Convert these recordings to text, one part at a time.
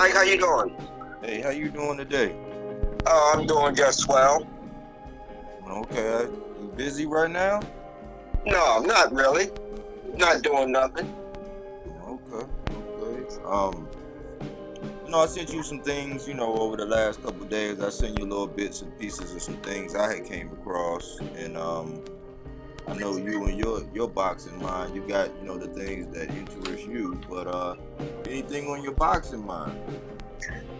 Mike. How you doing? Hey, how you doing today? I'm doing just well. Okay, you busy right now? No, not really. Not doing nothing. Okay. I sent you some things, over the last couple of days. I sent you little bits and pieces of some things I had came across, and I know you and your boxing mind, you got, the things that interest you, but anything on your boxing mind?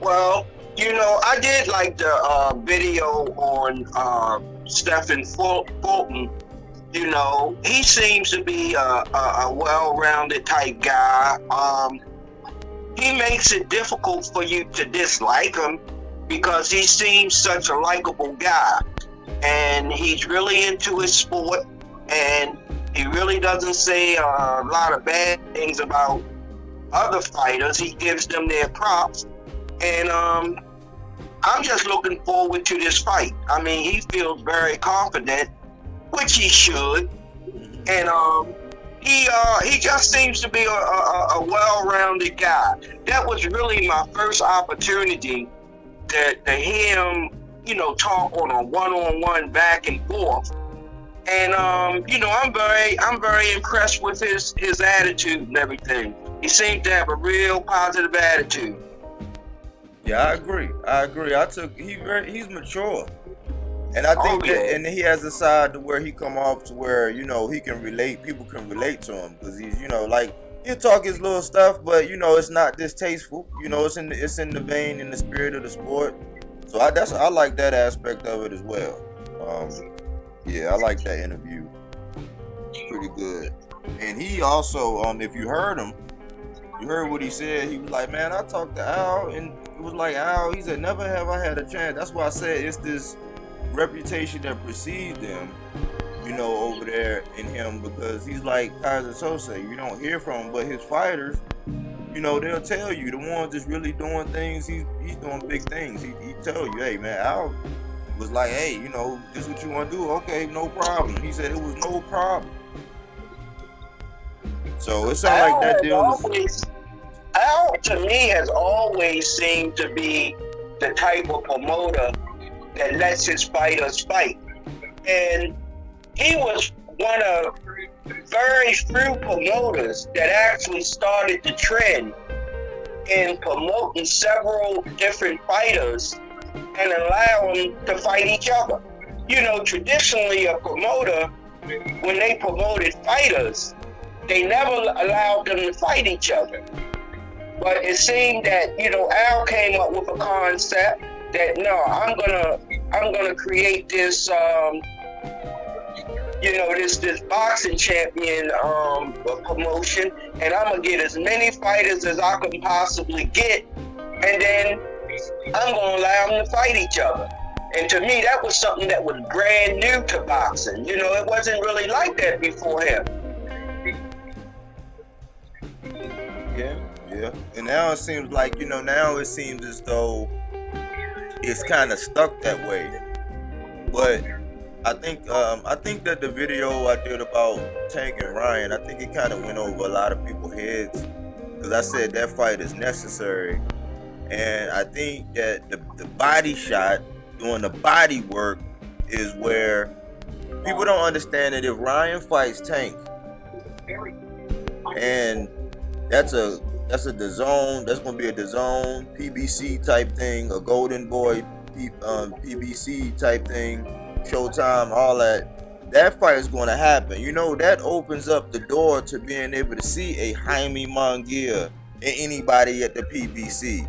Well, I did like the video on Stephen Fulton. He seems to be a well-rounded type guy. He makes it difficult for you to dislike him because he seems such a likable guy, and he's really into his sport, and he really doesn't say a lot of bad things about other fighters. He gives them their props, and I'm just looking forward to this fight. I mean, he feels very confident, which he should, and he just seems to be a well-rounded guy. That was really my first opportunity to hear him, talk on a one-on-one back and forth. And I'm very impressed with his attitude and everything. He seems to have a real positive attitude. Yeah, I agree. He's mature. And I think that, and he has a side to where he come off to where, he can relate, people can relate to him, because he's, like, he'll talk his little stuff, but, it's not distasteful, it's in the vein, in the spirit of the sport. So I like that aspect of it as well. Yeah, I like that interview. Pretty good. And he also, if you heard him, you heard what he said. He was like, man, I talked to Al, and it was like, Al, he said, never have I had a chance. That's why I said it's this reputation that precedes them, over there in him, because he's like Kaiser Sose. You don't hear from him, but his fighters, they'll tell you, the ones that's really doing things, he's doing big things. He tell you, hey man, Al was like, hey, this is what you want to do, okay, no problem. He said it was no problem. So it sounds like that deal is... Al, to me, has always seemed to be the type of promoter that lets his fighters fight. And he was one of very few promoters that actually started the trend in promoting several different fighters and allow them to fight each other. Traditionally a promoter, when they promoted fighters, they never allowed them to fight each other. But it seemed that, Al came up with a concept that no, I'm gonna create this this boxing champion promotion, and I'm gonna get as many fighters as I can possibly get, and then I'm gonna allow them to fight each other. And to me, that was something that was brand new to boxing. It wasn't really like that before him. Yeah. And now it seems like, now it seems as though it's kind of stuck that way. But I think that the video I did about Tank and Ryan, I think it kind of went over a lot of people's heads, because I said that fight is necessary. And I think that the body shot, doing the body work, is where people don't understand that if Ryan fights Tank, and that's a DAZN, that's gonna be a DAZN PBC type thing, a Golden Boy PBC type thing, Showtime, all that. That fight is gonna happen. That opens up the door to being able to see a Jaime Mungia and anybody at the PBC.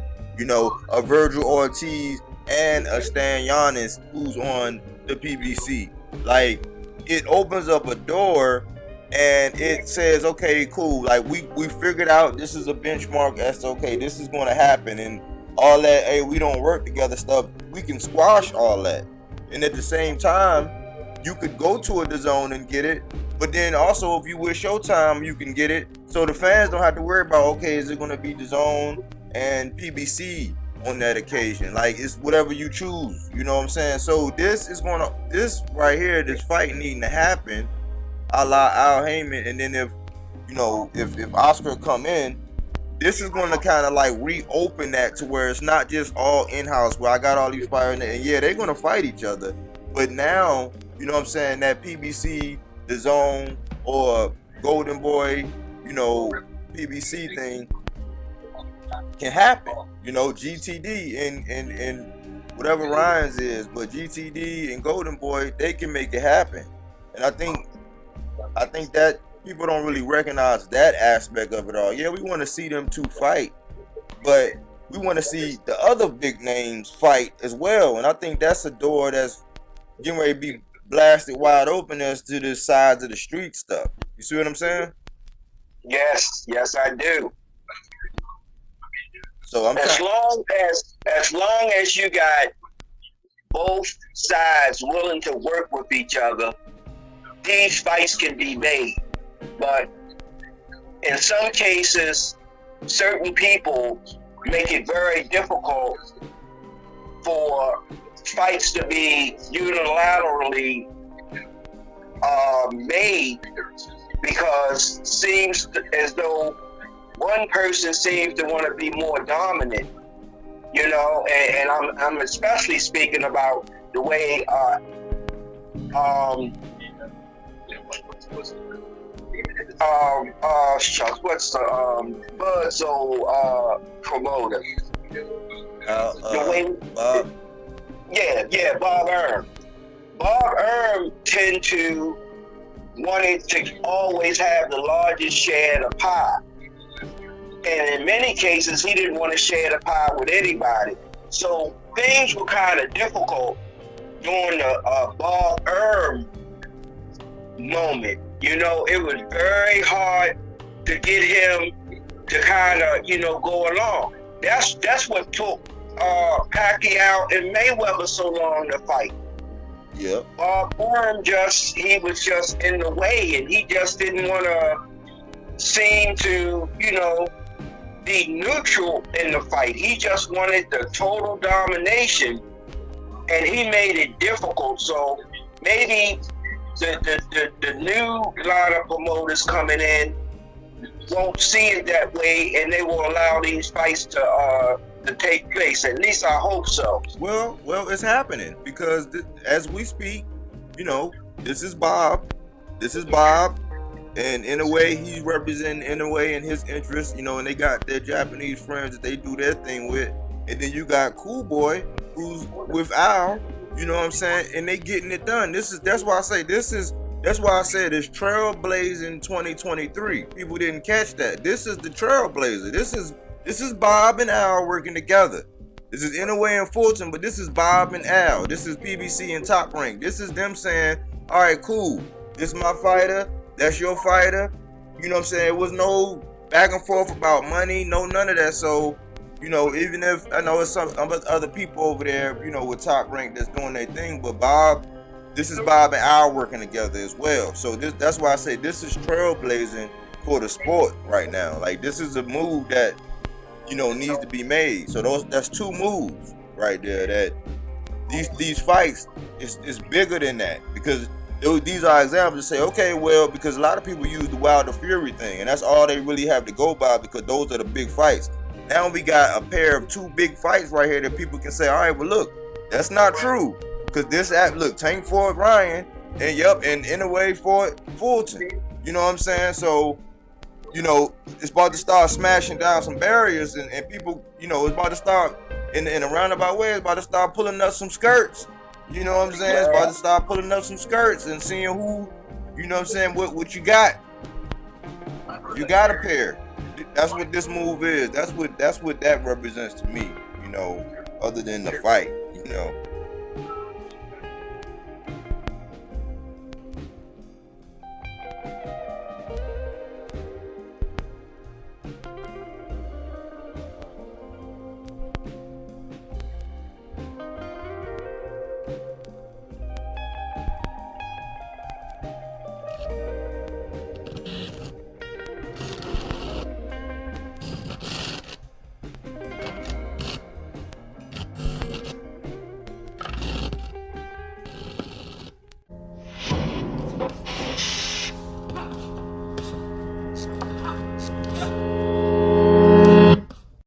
A Virgil Ortiz and a Stan Giannis who's on the PBC. Like, it opens up a door. And it says, okay, cool, like we figured out this is a benchmark as okay, this is going to happen, and all that, hey, we don't work together stuff, we can squash all that. And at the same time, you could go to a DAZN and get it, but then also if you wish Showtime, you can get it. So the fans don't have to worry about, okay, is it going to be DAZN and PBC on that occasion? Like, it's whatever you choose, you know what I'm saying? So this right here, this fight needing to happen, a la Al Haymon, and then if Oscar come in, this is going to kind of like reopen that to where it's not just all in-house where I got all these fighters and yeah, they're going to fight each other. But now, you know what I'm saying, that PBC, the Zone, or Golden Boy, you know, PBC thing can happen. You know, GTD and whatever Ryan's is, but GTD and Golden Boy, they can make it happen. And I think that people don't really recognize that aspect of it all. Yeah, we want to see them two fight, but we want to see the other big names fight as well. And I think that's a door that's getting ready to be blasted wide open as to the sides of the street stuff. You see what I'm saying? Yes, I do. So I'm as long as you got both sides willing to work with each other, these fights can be made. But in some cases, certain people make it very difficult for fights to be unilaterally made, because it seems as though one person seems to want to be more dominant, you know, and I'm especially speaking about the way what's the Buzzo promoter? The way, Bob Arum. Bob Arum tend to wanted to always have the largest share of the pie. And in many cases, he didn't want to share the pie with anybody. So things were kind of difficult during the Bob Arum moment. You know, it was very hard to get him to kind of, you know, go along. That's what took Pacquiao and Mayweather so long to fight. Yeah. Bob Arum he was just in the way, and he just didn't want to seem to, you know, be neutral in the fight. He just wanted the total domination, and he made it difficult. So maybe the new line of promoters coming in won't see it that way, and they will allow these fights to take place. At least I hope so. Well, it's happening because as we speak, you know, this is Bob, and in a way he's representing Inoue and his interests, you know, and they got their Japanese friends that they do their thing with, and then you got Cool Boy who's with Al, you know what I'm saying, and they getting it done. That's why I said it's trailblazing 2023. People didn't catch that. This is the trailblazer. This is Bob and Al working together. This is Inoue and Fulton, but this is Bob and Al. This is PBC and Top Rank. This is them saying, all right, cool. This is my fighter. That's your fighter. You know what I'm saying? It was no back and forth about money. No, none of that. So, you know, even if I know it's some other people over there, you know, with Top Rank that's doing their thing, but this is Bob and Al working together as well. So that's why I say this is trailblazing for the sport right now. Like, this is a move that, you know, needs to be made. So that's two moves right there. That these fights is bigger than that, because these are examples to say, okay, well, because a lot of people use the Wilder Fury thing, and that's all they really have to go by, because those are the big fights. Now we got a pair of two big fights right here that people can say, all right, well, look, that's not true, because this look, Tank fought Ryan, and Inoue fought Fulton. You know what I'm saying? So, you know, it's about to start smashing down some barriers, and people, you know, it's about to start in a roundabout way. It's about to start pulling up some skirts. You know what I'm saying? It's about to start pulling up some skirts and seeing who, you know what I'm saying, what you got. You got a pair. That's what this move is. That's what that represents to me, you know, other than the fight, you know.